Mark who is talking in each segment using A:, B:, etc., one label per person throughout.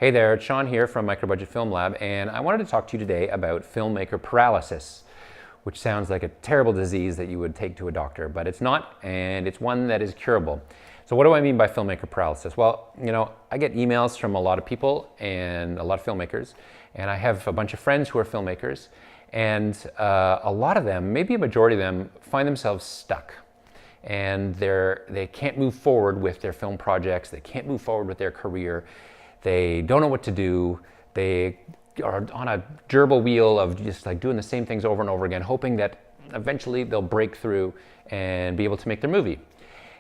A: Hey there, it's Sean here from Micro Budget Film Lab, and I wanted to talk to you today about filmmaker paralysis, which sounds like a terrible disease that you would take to a doctor, but it's not, and it's one that is curable. So what do I mean by filmmaker paralysis? Well, I get emails from a lot of people and a lot of filmmakers, and I have a bunch of friends who are filmmakers, and a lot of them, maybe a majority of them, find themselves stuck. And they can't move forward with their film projects, they can't move forward with their career, they don't know what to do, they are on a gerbil wheel of just like doing the same things over and over again, hoping that eventually they'll break through and be able to make their movie.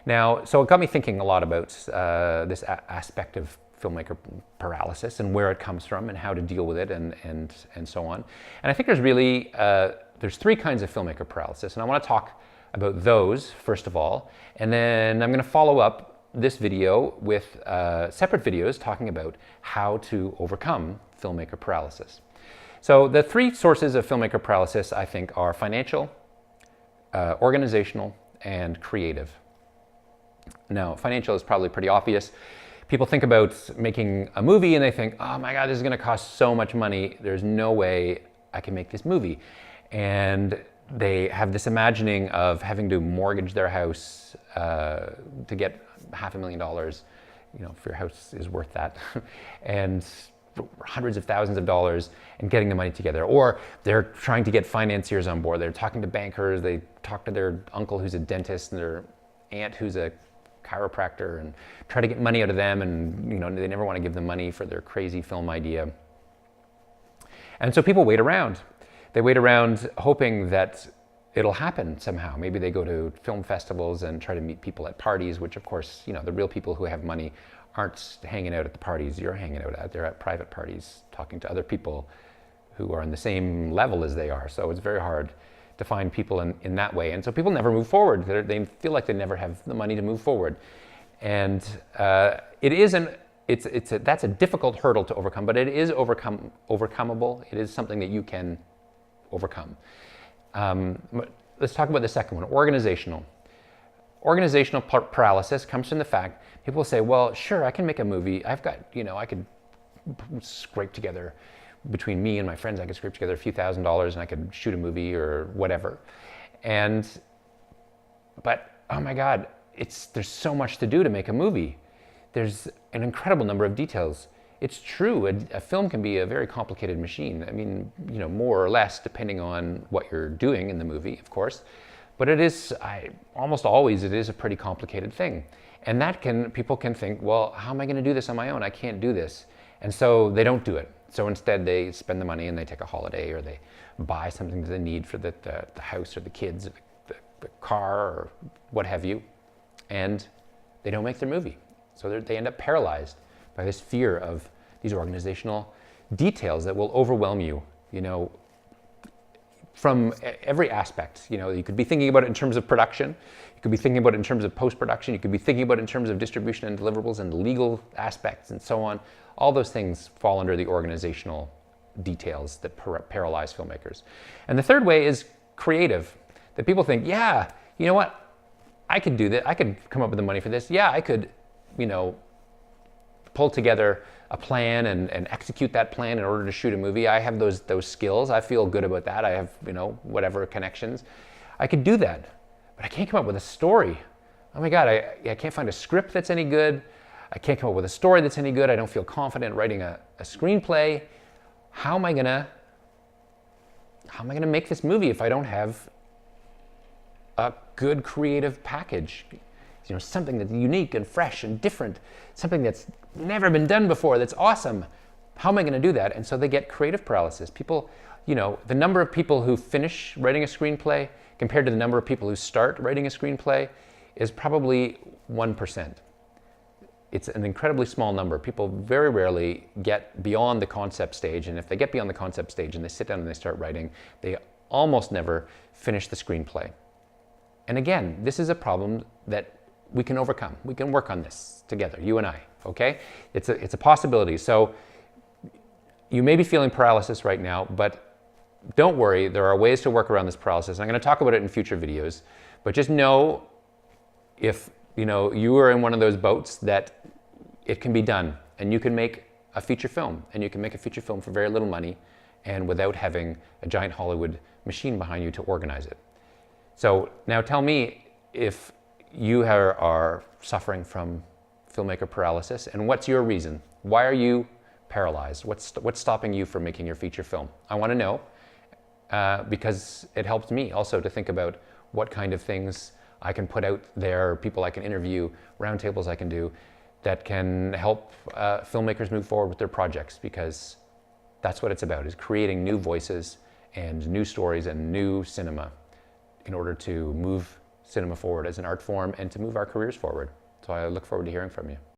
A: Now, so it got me thinking a lot about this aspect of filmmaker paralysis and where it comes from and how to deal with it and so on. And I think there's really, there's three kinds of filmmaker paralysis, and I want to talk about those first of all, and then I'm going to follow up this video with separate videos talking about how to overcome filmmaker paralysis. So the three sources of filmmaker paralysis, I think, are financial, organizational, and creative. Now, financial is probably pretty obvious. People think about making a movie and they think, oh my God, this is going to cost so much money. There's no way I can make this movie. And they have this imagining of having to mortgage their house to get $500,000, if your house is worth that, and hundreds of thousands of dollars, and getting the money together. Or they're trying to get financiers on board. They're talking to bankers, they talk to their uncle who's a dentist and their aunt who's a chiropractor and try to get money out of them, and they never want to give them money for their crazy film idea. And so people wait around. They wait around hoping that it'll happen somehow. Maybe they go to film festivals and try to meet people at parties, which of course, the real people who have money aren't hanging out at the parties you're hanging out at. They're at private parties talking to other people who are on the same level as they are. So it's very hard to find people in that way. And so people never move forward. They feel like they never have the money to move forward. And that's a difficult hurdle to overcome, but it is overcomable. It is something that you can overcome. Let's talk about the second one, organizational. Organizational paralysis comes from the fact people say, well, sure, I can make a movie. I could scrape together, between me and my friends, I could scrape together a few $1,000s and I could shoot a movie or whatever. But oh my God, there's so much to do to make a movie. There's an incredible number of details. It's true, a film can be a very complicated machine. I mean, more or less depending on what you're doing in the movie, of course. But almost always it is a pretty complicated thing. And people can think, well, how am I going to do this on my own? I can't do this. And so they don't do it. So instead they spend the money and they take a holiday, or they buy something that they need for the house or the kids or the car or what have you. And they don't make their movie. So they end up paralyzed by this fear of these organizational details that will overwhelm you, from every aspect. You could be thinking about it in terms of production, you could be thinking about it in terms of post-production, you could be thinking about it in terms of distribution and deliverables and legal aspects and so on. All those things fall under the organizational details that paralyze filmmakers. And the third way is creative, that people think, yeah, you know what, I could do that, I could come up with the money for this, yeah, I could, pull together a plan and execute that plan in order to shoot a movie. I have those skills. I feel good about that. I have, whatever connections. I could do that, but I can't come up with a story. Oh my God, I can't find a script that's any good. I can't come up with a story that's any good. I don't feel confident writing a screenplay. How am I gonna make this movie if I don't have a good creative package? Something that's unique and fresh and different, something that's never been done before, that's awesome. How am I going to do that? And so they get creative paralysis. People, the number of people who finish writing a screenplay compared to the number of people who start writing a screenplay is probably 1%. It's an incredibly small number. People very rarely get beyond the concept stage, and if they get beyond the concept stage and they sit down and they start writing, they almost never finish the screenplay. And again, this is a problem that we can overcome. We can work on this together, you and I, okay? It's a possibility. So you may be feeling paralysis right now, but don't worry, there are ways to work around this paralysis. I'm going to talk about it in future videos, but just know if you are in one of those boats that it can be done, and you can make a feature film, and you can make a feature film for very little money and without having a giant Hollywood machine behind you to organize it. So now tell me if you are suffering from filmmaker paralysis, and what's your reason? Why are you paralyzed? What's stopping you from making your feature film? I want to know because it helps me also to think about what kind of things I can put out there, people I can interview, roundtables I can do that can help filmmakers move forward with their projects, because that's what it's about, is creating new voices and new stories and new cinema in order to move cinema forward as an art form and to move our careers forward. So I look forward to hearing from you.